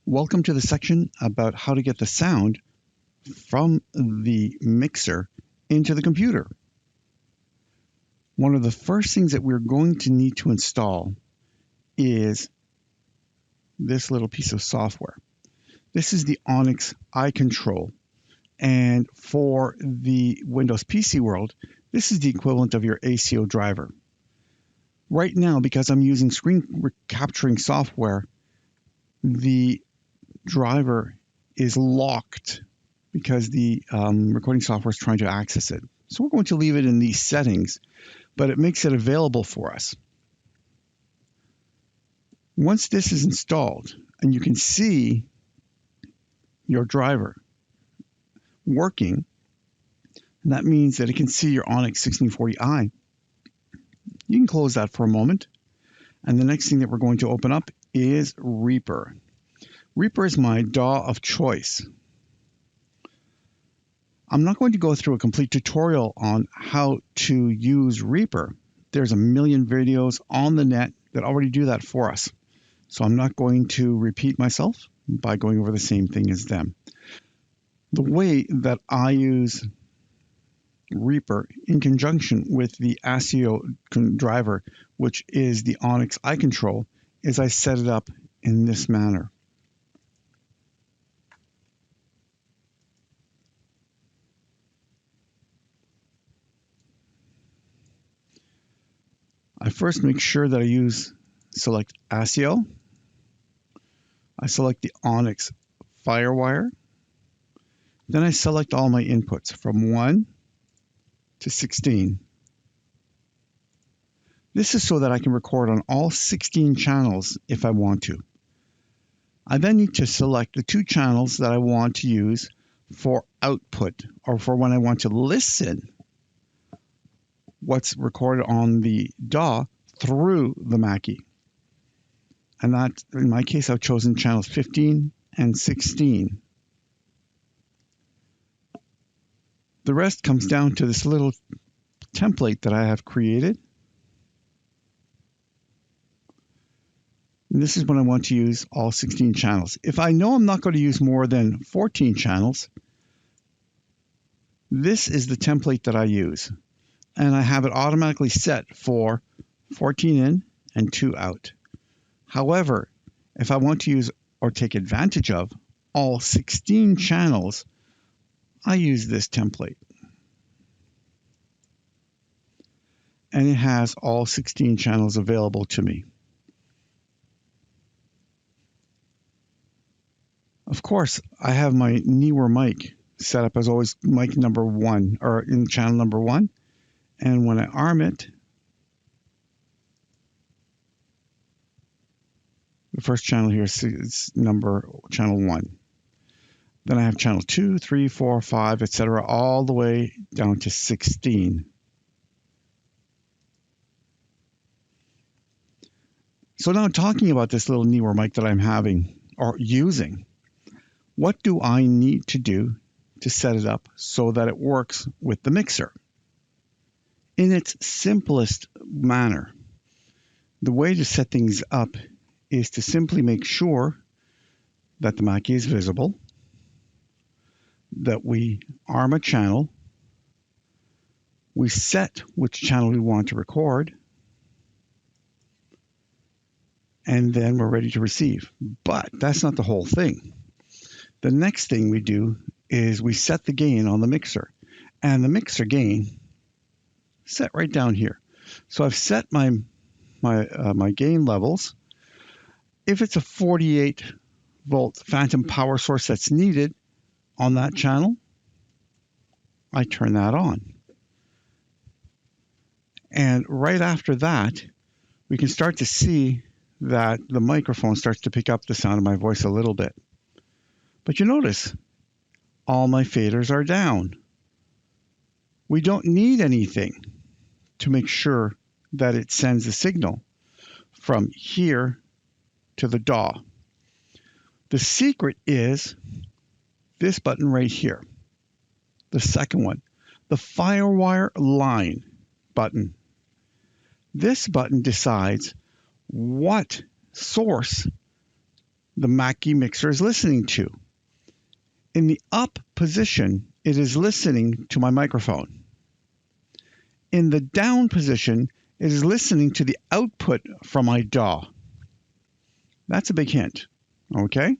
Welcome to the section about how to get the sound from the mixer into the computer. One of the first things that we're going to need to install is this little piece of software. This is the Onyx iControl, and for the Windows PC world, this is the equivalent of your ACO driver. Right now, because I'm using screen capturing software, the driver is locked because the recording software is trying to access it. So we're going to leave it in these settings, but it makes it available for us. Once this is installed and you can see your driver working, and that means that it can see your Onyx 1640i, you can close that for a moment. And the next thing that we're going to open up is Reaper. Reaper is my DAW of choice. I'm not going to go through a complete tutorial on how to use Reaper. There's a million videos on the net that already do that for us. So I'm not going to repeat myself by going over the same thing as them. The way that I use Reaper in conjunction with the ACO driver, which is the Onyx iControl, is I set it up in this manner. I first make sure that I select ACO. I select the Onyx Firewire. Then I select all my inputs from 1 to 16. This is so that I can record on all 16 channels if I want to. I then need to select the 2 channels that I want to use for output, or for when I want to listen what's recorded on the DAW through the Mackie. And that, in my case, I've chosen channels 15 and 16. The rest comes down to this little template that I have created. And this is when I want to use all 16 channels. If I know I'm not going to use more than 14 channels, this is the template that I use. And I have it automatically set for 14 in and 2 out. However, if I want to use or take advantage of all 16 channels, I use this template. And it has all 16 channels available to me. Of course, I have my newer mic set up as always mic number 1, or in channel number 1. And when I arm it, the first channel here is channel 1. Then I have channel 2, 3, 4, 5, etc., all the way down to 16. So now talking about this little newer mic that I'm having or using, what do I need to do to set it up so that it works with the mixer? In its simplest manner, the way to set things up is to simply make sure that the Mackie is visible, that we arm a channel, we set which channel we want to record, and then we're ready to receive. But that's not the whole thing. The next thing we do is we set the gain on the mixer, and the mixer gain set right down here. So I've set my gain levels. If it's a 48 volt phantom power source that's needed on that channel, I turn that on. And right after that, we can start to see that the microphone starts to pick up the sound of my voice a little bit. But you notice, all my faders are down. We don't need anything to make sure that it sends a signal from here to the DAW. The secret is this button right here, the second one, the Firewire line button. This button decides what source the Mackie mixer is listening to. In the up position, it is listening to my microphone. In the down position, it is listening to the output from my DAW. That's a big hint, okay?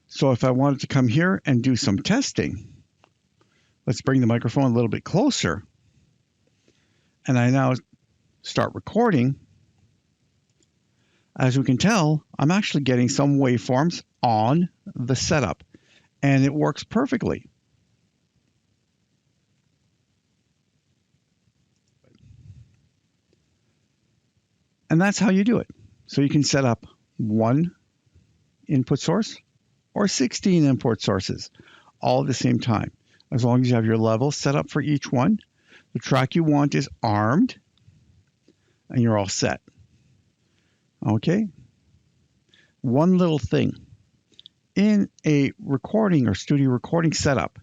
So if I wanted to come here and do some testing, let's bring the microphone a little bit closer. And I now start recording. As we can tell, I'm actually getting some waveforms on the setup, and it works perfectly. And that's how you do it. So you can set up one input source or 16 input sources all at the same time. As long as you have your level set up for each one, the track you want is armed, and you're all set. Okay? One little thing. In a recording or studio recording setup,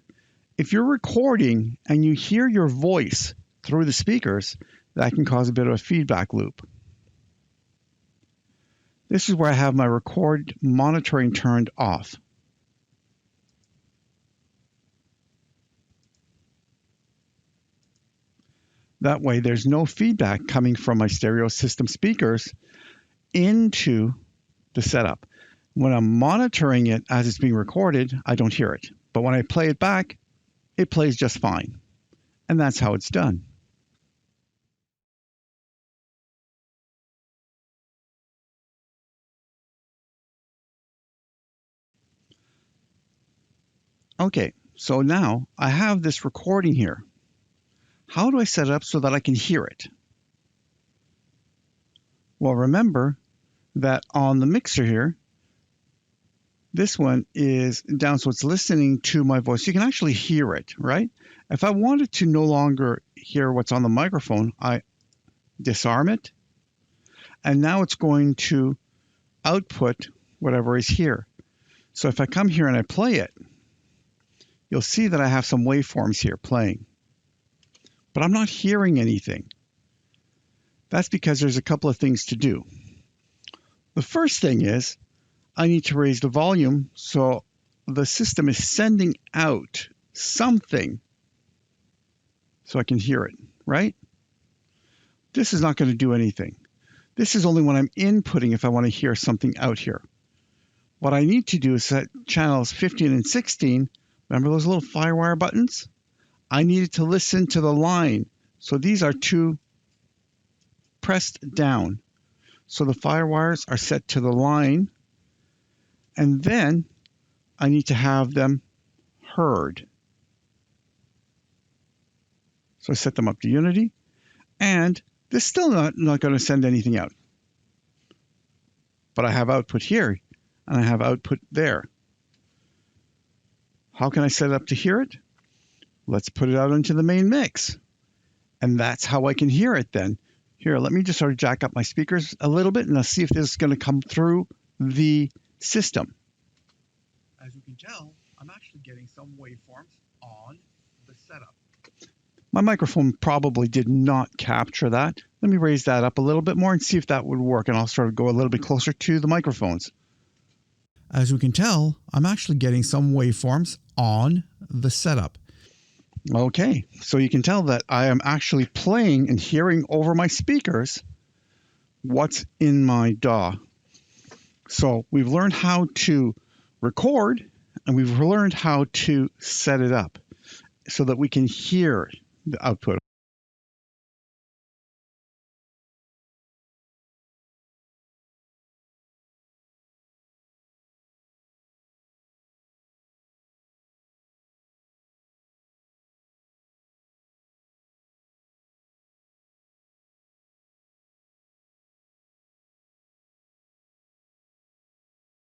if you're recording and you hear your voice through the speakers, that can cause a bit of a feedback loop. This is where I have my record monitoring turned off. That way there's no feedback coming from my stereo system speakers into the setup. When I'm monitoring it as it's being recorded, I don't hear it. But when I play it back, it plays just fine. And that's how it's done. Okay, so now I have this recording here. How do I set it up so that I can hear it? Well, remember that on the mixer here, this one is down, so it's listening to my voice. You can actually hear it, right? If I wanted to no longer hear what's on the microphone, I disarm it, and now it's going to output whatever is here. So if I come here and I play it, you'll see that I have some waveforms here playing. But I'm not hearing anything. That's because there's a couple of things to do. The first thing is I need to raise the volume so the system is sending out something so I can hear it, right? This is not going to do anything. This is only when I'm inputting if I want to hear something out here. What I need to do is set channels 15 and 16. Remember those little firewire buttons? I needed to listen to the line. So these are two pressed down. So the firewires are set to the line. And then I need to have them heard. So I set them up to unity. And this is still not going to send anything out. But I have output here, and I have output there. How can I set it up to hear it? Let's put it out into the main mix. And that's how I can hear it then. Here, let me just sort of jack up my speakers a little bit, and I'll see if this is going to come through the system. As you can tell, I'm actually getting some waveforms on the setup. My microphone probably did not capture that. Let me raise that up a little bit more and see if that would work, and I'll sort of go a little bit closer to the microphones. As we can tell, I'm actually getting some waveforms on the setup. Okay, so you can tell that I am actually playing and hearing over my speakers what's in my DAW. So we've learned how to record, and we've learned how to set it up so that we can hear the output.